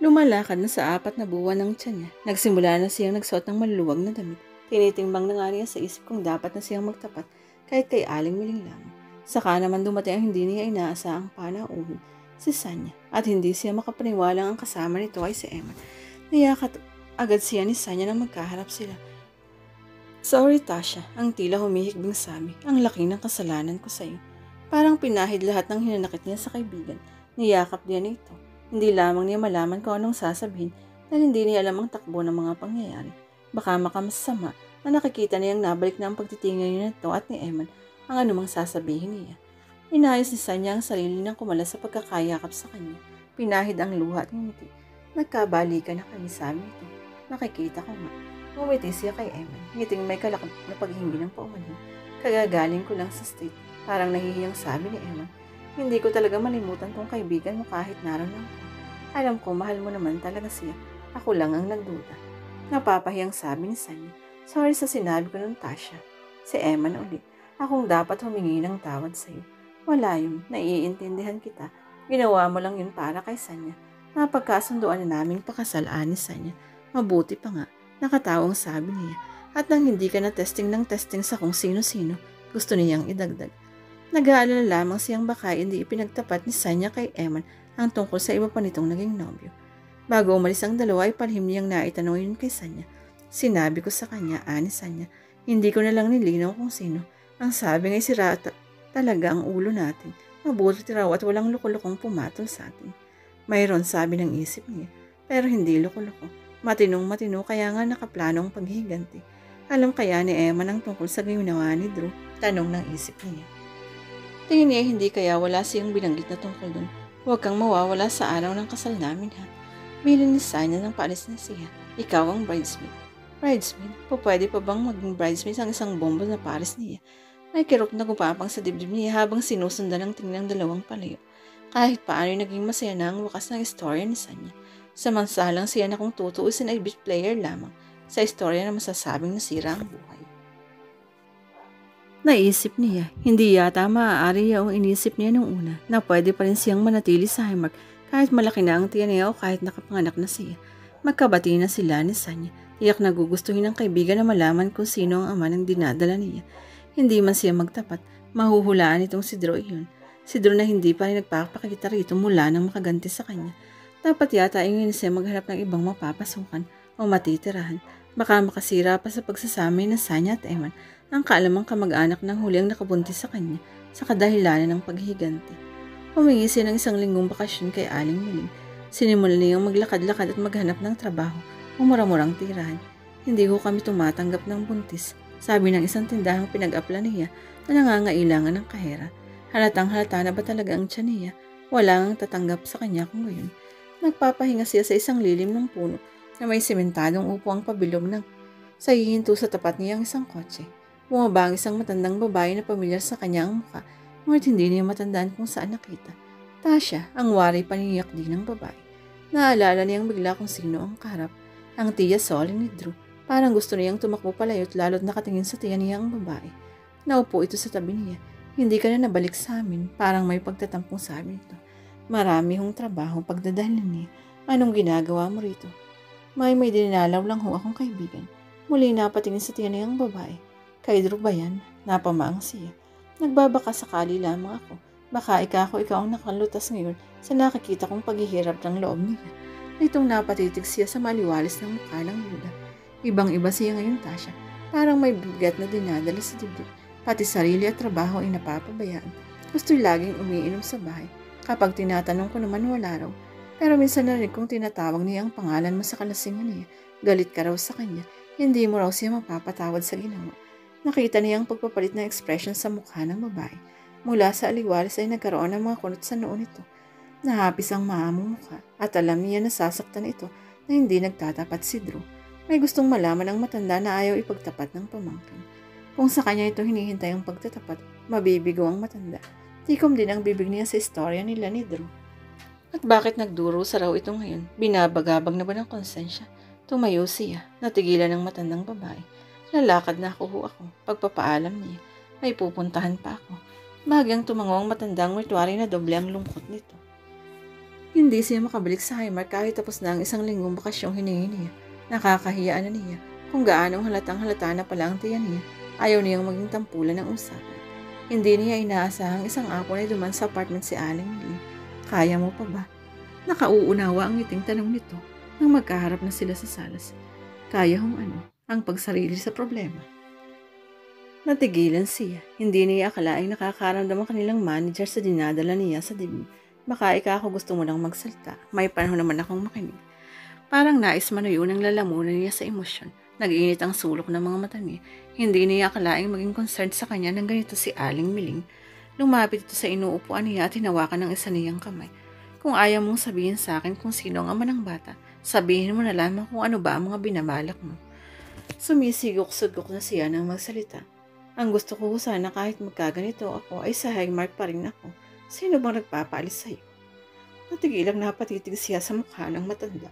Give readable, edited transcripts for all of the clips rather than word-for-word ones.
Lumalakad na sa 4 na buwan ng tiyan niya. Nagsimula na siyang nagsuot ng maluluwag na damit. Tinitimbang na nga niya sa isip kung dapat na siyang magtapat kahit kay Aling Miling lamang. Saka naman dumating ang hindi niya inaasahang panauhin, si Sanya, at hindi siya makapaniwalang ang kasama nito ay si Emma. Niyakat agad siya ni Sanya nang magkaharap sila. Sorry Tasha, ang tila humihikbing sabi, ang laki ng kasalanan ko sa iyo. Parang pinahid lahat ng hinanakit niya sa kaibigan. Niyakap niya nito. Hindi lamang niya malaman kung anong sasabihin dahil hindi niya alam ang takbo ng mga pangyayari. Baka makamasama na nakikita niyang nabalik na ang pagtitingin niya nito at ni Eman ang anumang sasabihin niya. Inayos ni Sanya ang sarili ng kumalas sa pagkakayakap sa kanya. Pinahid ang luha at ngumiti. Nagkabalikan na kami, sabi nito. Nakikita ko nga. Ngumiti siya kay Eman. Ngiting may kalakad na paghingi ng paumanhin. Kagagaling ko lang sa state. Parang nahihiyang sabi ni Eman. Hindi ko talaga malimutan tong kaibigan mo kahit naroon ako. Alam ko mahal mo naman talaga siya. Ako lang ang nagduda. Napapahiyang sabi ni Sanya. Sorry sa sinabi ko ng Tasha. Si Eman ulit. Akong dapat humingi ng tawad sa iyo. Wala yun. Naiintindihan kita. Ginawa mo lang yun para kay Sanya. Napagkasunduan na naming pakasalaan ni Sanya. Mabuti pa nga. Nakatawang sabi niya. At nang hindi ka na testing ng testing sa kung sino-sino, gusto niyang idagdag. Nag-aalala lamang siyang baka hindi ipinagtapat ni Sanya kay Eman ang tungkol sa iba pa nitong naging nobyo. Bago umalis ang dalawa ay palihim niyang naitanong yun kay Sanya. Sinabi ko sa kanya, ani Sanya, hindi ko na lang nilinaw kung sino. Ang sabi ngay sira talaga ang ulo natin. Mabuti raw at walang loko-lokong pumatol sa atin. Mayroon sabi ng isip niya, pero hindi loko-loko. Matinong-matino kaya nga nakaplanong paghiganti. Alam kaya ni Emma ang tungkol sa ginawa ni Drew? Tanong ng isip niya. Tingin niya hindi kaya wala siyang binanggit na tungkol doon. Huwag kang mawawala sa araw ng kasal namin ha. Bilin ni Sanya ng paalis na siya. Ikaw ang bridesmaid. Bridesmaid? Pwede pa bang maging bridesmaid ang isang bombo na pares niya? May kirot na gumapang sa dibdib niya habang sinusundan ng tingin ng dalawang palayo. Kahit paano naging masaya na ang wakas ng istorya ni Sanya. Samansalang siya na kung tutuusin ay beat player lamang sa istorya na masasabing nasira ang buhay. Naisip niya, hindi yata maaari yung inisip niya nung una na pwede pa rin siyang manatili sa Highmark kahit malaki na ang tiyan niya o kahit nakapanganak na siya. Magkabati na sila ni Sanya. Tiyak na gugustuhin ng kaibigan na malaman kung sino ang ama ng dinadala niya. Hindi man siya magtapat, mahuhulaan itong si Drew yun. Si Drew na hindi pa rin nagpapakita rito mula nang makaganti sa kanya. Dapat yata ingin siya maghanap ng ibang mapapasukan o matitirahan. Baka makasira pa sa pagsasama ng Sanya at Eman ang kaalamang kamag-anak ng huli ang nakabuntis sa kanya sa kadahilanan ng paghiganti. Humingi siya ng 1 linggong bakasyon kay Aling Miling. Sinimulan niyang maglakad-lakad at maghanap ng trabaho o mura-murang tirahan. Hindi ko kami tumatanggap ng buntis, sabi ng isang tindahang pinag-apla niya na nangangailangan ng kahera. Halatang halata na ba talaga ang tiyan niya? Wala ngang tatanggap sa kanya kung gayon. Nagpapahinga siya sa isang lilim ng puno na may simentadong upo ang pabilog ng sa hihinto sa tapat niyang isang kotse. Bumaba ang isang matandang babae na pamilyar sa kanya ang mukha, ngunit hindi niya matandaan kung saan nakita. Tasha, ang wari paniyak din ng babae. Naalala niyang bigla kung sino ang kaharap, ang tiya Solly ni Drew. Parang gusto niyang tumakbo palayo't lalo't nakatingin sa tiya niya ang babae. Naupo ito sa tabi niya. Hindi ka na nabalik sa amin, parang may pagtatampong sabi nito. Marami hong trabaho pagdadalhin niya. Anong ginagawa mo rito? May dinalaw lang ho akong kaibigan. Muli napatingin sa tiya niyang babae. Kay Drew ba yan? Napamaang siya. Nagbabaka sakali lamang ako. Baka ikaw ang nakalutas ngayon sa nakikita kong paghihirap ng loob niya. Nitong napatitig siya sa maliwalis ng mukha ng Yuda. Ibang-iba siya ngayon, Tasha. Parang may bigat na dinadala sa dibdib. Pati sarili at trabaho ay napapabayaan. Gusto'y laging umiinom sa bahay. Kapag tinatanong ko naman wala raw. Pero minsan narinig kong tinatawag niya ang pangalan mo sa kalasingan niya. Galit ka raw sa kanya. Hindi mo raw siya mapapatawad sa ginawa. Nakita niya ang pagpapalit ng ekspresyon sa mukha ng babae. Mula sa aliwalis ay nagkaroon ng mga kunot sa noon nito. Nahapis ang maamong mukha at alam niya na sasaktan ito na hindi nagtatapat si Drew. May gustong malaman ang matanda na ayaw ipagtapat ng pamangkin. Kung sa kanya ito hinihintay ang pagtatapat, mabibigo ang matanda. Tikom din ang bibig niya sa istorya nila ni Drew. At bakit nagduro sa raw ito ngayon? Binabagabag na ba ng konsensya? Tumayo siya, natigilan ng matandang babae. Lalakad na ako pagpapaalam niya. May pupuntahan pa ako. Bahagyang tumango ang matandang rituary na doble ang lungkot nito. Hindi siya makabalik sa Highmark kahit tapos na ang isang linggong bakasyong hiningi niya. Nakakahiyaan na niya kung gaano halatang halata na pala ang tiyan niya. Ayaw niyang maging tampulan ng usapan. Hindi niya inaasahang isang hapon ay duman sa apartment si Aling Miling. Kaya mo pa ba? Nakauunawa ang ngiting tanong nito nang magkaharap na sila sa salas. Kaya hong ang pagsarili sa problema. Natigilan siya. Hindi niya akalaing nakakaramdam ang kanilang manager sa dinadala niya sa dibdib. Baka ako gusto mo lang magsalta. May panahon naman akong makinig. Parang nais manuyo ng lalamunan niya sa emosyon. Nag-iinit ang sulok ng mga mata niya. Hindi niya akalaing maging concerned sa kanya ng ganito si Aling Miling. Lumapit ito sa inuupuan niya at hinawakan ng isa niyang kamay. Kung ayaw mong sabihin sa akin kung sino ang ama ng bata, sabihin mo na lamang kung ano ba ang mga binabalak mo. Sumisigok-sugok na siya nang magsalita. Ang gusto ko sana kahit magkaganito ako ay sa Highmark pa rin ako. Sino bang nagpapaalis sa'yo? Natigilang napatitig siya sa mukha ng matanda.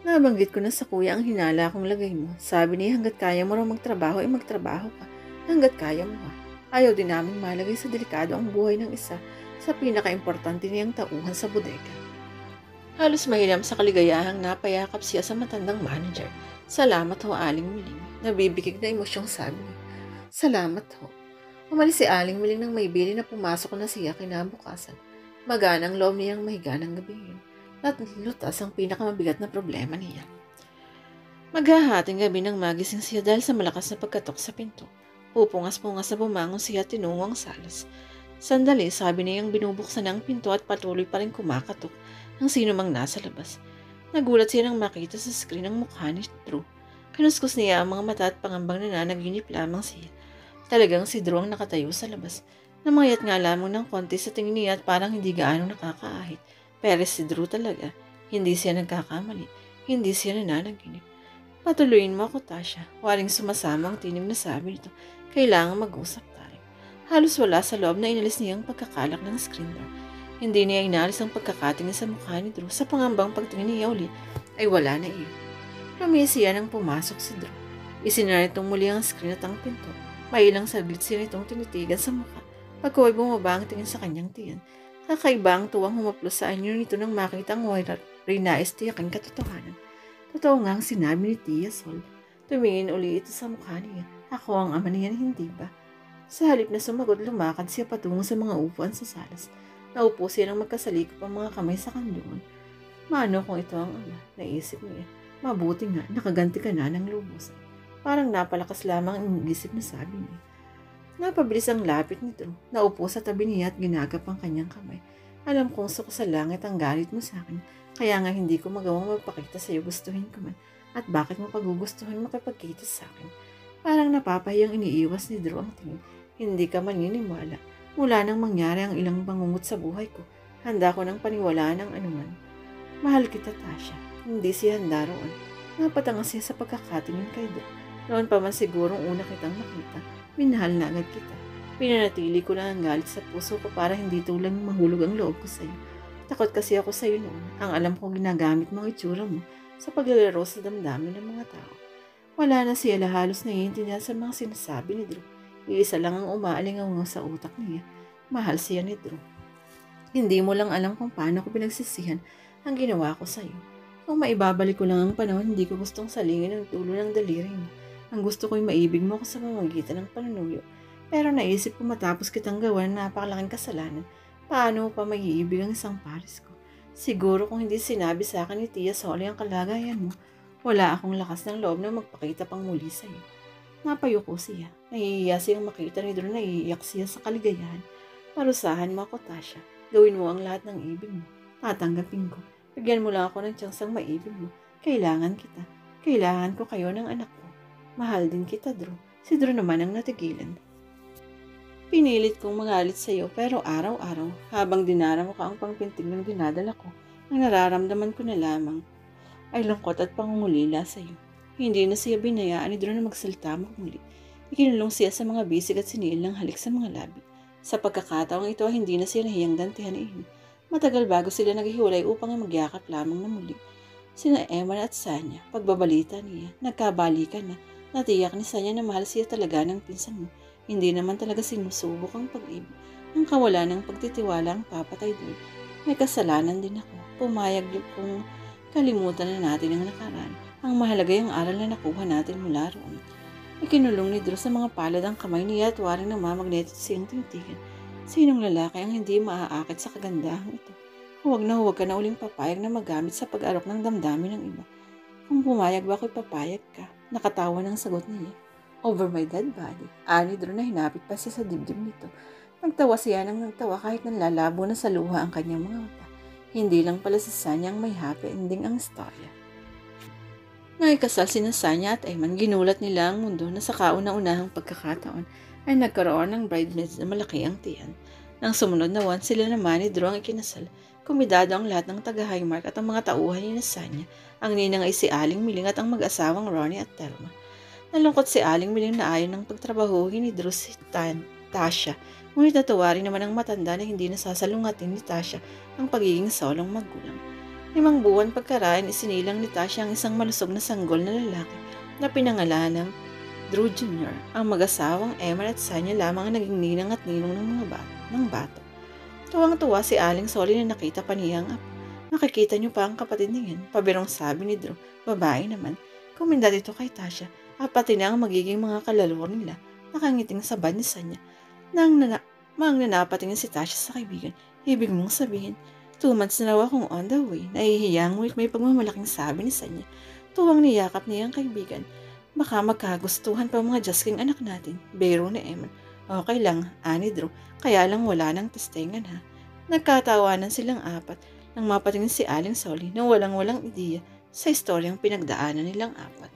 Nabanggit ko na sa kuya ang hinala kong lagay mo. Sabi niya hanggat kaya mo raw magtrabaho ay magtrabaho ka. Hanggat kaya mo ha. Ayaw din naming malagay sa delikado ang buhay ng isa sa pinaka-importante niyang tauhan sa bodega. Halos mahilam sa kaligayahang napayakap siya sa matandang manager. Salamat ho, Aling Miling. Nabibigig na emosyong sabi niya. Salamat ho. Umalis si Aling Miling nang may bili na pumasok na siya kinabukasan. Maganang loob niyang mahiga ng gabi yun. At lutas ang pinakamabigat na problema niya. Maghahating gabi nang magising siya dahil sa malakas na pagkatok sa pinto. Pupungas-pungas na bumangon siya tinungo ang salas. Sandali, sabi niyang binubuksan ang pinto at patuloy pa rin kumakatok ang sino mang nasa labas. Nagulat siya nang makita sa screen ang mukha ni Drew. Kinuskus niya ang mga mata at pangambang nananaginip lamang siya. Talagang si Drew ang nakatayo sa labas. Namayat nga lamang ng konti sa tingin niya at parang hindi gaano nakakaahit. Pero si Drew talaga. Hindi siya nagkakamali. Hindi siya nananaginip. Patuloyin mo ako, Tasha. Waring sumasama ang tinim na sabi nito. Kailangan mag-usap tayo. Halos wala sa loob na inalis niya ang pagkakalak ng screen door. Hindi niya inalis ang pagkakatingin sa mukha ni Drew. Sa pangambang pagtingin niya ulit ay wala na iyon. Lumisi siya nang pumasok si Drew. Isinara nitong muli ang screen at ang pinto. May ilang saglit siya nitong tinitigan sa mukha. Pagkaway bumaba ang tingin sa kanyang tiyan. Kakaiba ang tuwang humaplos sa anyo nito nang makita ang rinais tiyakin katotohanan. Totoo nga ang sinabi ni Tia Sol. Tumingin uli ito sa mukha niya. Ako ang ama niyan, hindi ba? Sa halip na sumagot, lumakad siya patungo sa mga upuan sa salas. Naupo siya nang magkasalikop ang mga kamay sa kandungan. Mano kung ito ang ama, naisip niya. Mabuti nga, nakaganti ka na ng lubusan. Parang napalakas lamang ang isip na sabi niya. Napabilis ang lapit nito. Naupo sa tabi niya at ginagap ang kanyang kamay. Alam kong suko sa langit ang galit mo sa akin. Kaya nga hindi ko magawang magpakita sa iyo gustuhin ko man. At bakit mo pagugustuhin makipagkita sa akin? Parang napapahiyang iniiwas ni Drew ang tingin. Hindi ka maniniwala. Mula nang mangyari ang ilang bangungot sa buhay ko, handa ko ng paniwalaan ng anuman. Mahal kita, Tasha. Hindi siya handa roon. Napatangas siya sa pagkakatingin kay Drew. Noon pa man sigurong una kitang makita. Minahal na agad kita. Pinanatili ko lang ang galit sa puso ko para hindi tulang mahulog ang loob ko sa iyo. Takot kasi ako sa iyo noon. Ang alam kong ginagamit mo ang itsura mo sa paglalaro sa damdamin ng mga tao. Wala na siya halos naiintindihan sa mga sinasabi ni Drew. Iisa lang ang umaalingaw sa utak niya. Mahal siya ni Drew. Hindi mo lang alam kung paano ko pinagsisihan ang ginawa ko sa iyo. Kung maibabalik ko lang ang panahon, hindi ko gustong salingin ang tulo ng daliri mo. Ang gusto ko'y maibig mo ako sa pamamagitan ng panunuyo. Pero naisip ko matapos kitang gawa ng napakalaking kasalanan, paano mo pa maiibig ang isang pares ko? Siguro kung hindi sinabi sa akin ni Tia Soli ang kalagayan mo, wala akong lakas ng loob na magpakita pang muli sa iyo. Napayuko siya. Nahihiya siyang makita ni Drew na iiyak siya sa kaligayahan. Parusahan mo ako, Tasha. Gawin mo ang lahat ng ibig mo. Tatanggapin ko. Bigyan mo lang ako ng tsansang maibig mo. Kailangan kita. Kailangan ko kayo ng anak ko. Mahal din kita, Drew. Si Drew naman ang natigilan. Pinilit kong magalit sa iyo pero araw-araw, habang dinaramo ka ang pangpintig ng dinadala ko, ang nararamdaman ko na lamang ay lungkot at pangungulila sa iyo. Hindi na siya binayaan ni Drew na magsalita muli. Ikinulong siya sa mga bisig at siniil ng halik sa mga labi. Sa pagkakataong ito, hindi na siya nahiyang gantihan iyon. Matagal bago sila naghiwalay upang magyakap lamang na muli. Sina Emma at Sanya, pagbabalita niya, nagkabalikan na. Natiyak ni Sanya na mahal siya talaga ng pinsan mo. Hindi naman talaga sinusubok ang pag-ibig. Ang kawalan ng pagtitiwala ang papatay doon. May kasalanan din ako. Pumayag niyo kung kalimutan na natin ang nakaraan. Ang mahalaga yung aral na nakuha natin mula roon. Ikinulong ni Drew sa mga palad ang kamay niya at waring namamagneto siyang tintigan. Sinong lalaki ang hindi maaakit sa kagandahang ito? Huwag ka na uling papayag na magamit sa pag-alok ng damdamin ng iba. Kung pumayag ba ako'y papayag ka? Nakatawa ng sagot niya. Over my dead body. Ani Drew na hinapit pa siya sa dibdib nito. Nagtawa siya nang nagtawa kahit nanlalabo na sa luha ang kanyang mga mata. Hindi lang pala si Sanya ang may happy ending ang istorya. Nang ikasal sina Sanya at Eman, ginulat nila ang mundo na sa kauna-unahang pagkakataon ay nagkaroon ng bridesmaids na malaki ang tiyan. Nang sumunod na buwan, sila naman ni Drew ang ikinasal. Kumidado ang lahat ng taga-Highmark at ang mga tauhan ni Sanya. Ang ninang ay si Aling Miling at ang mag-asawang Ronnie at Thelma. Nalungkot si Aling Miling na ayaw ng pagtrabahuhin ni Drew si Tasha. Ngunit natuwa rin naman ang matanda na hindi nasasalungatin ni Tasha ang pagiging solong magulang. 5 buwan pagkaraan, isinilang ni Tasha ang isang malusog na sanggol na lalaki na pinangalan ng Drew Jr. Ang mag-asawang Emma at Sanya lamang ang naging ninang at ninong ng bato. Tuwang-tuwa si Aling Soli na nakita pa niya ang apo. Nakikita niyo pa ang kapatid niyan, pabirong sabi ni Drew. Babae naman. Kumindat ito kay Tasha at pati na ang magiging mga kalalor nila. Nakangiting sabad ni Sanya. Nang nanapatingin si Tasha sa kaibigan, ibig mong sabihin, 2 months na raw akong on the way. Nahihiyang ngunit may pagmamalaking sabi ni Sanya. Tuwang niyakap niya ang kaibigan. Baka magkagustuhan pa mga Diyos king anak natin. Biro ni Eman. Okay lang, ani Drew. Kaya lang wala ng testingan ha. Nagkatawanan silang apat nang mapatingin si Aling Soli na walang-walang ideya sa istoryang pinagdaanan nilang apat.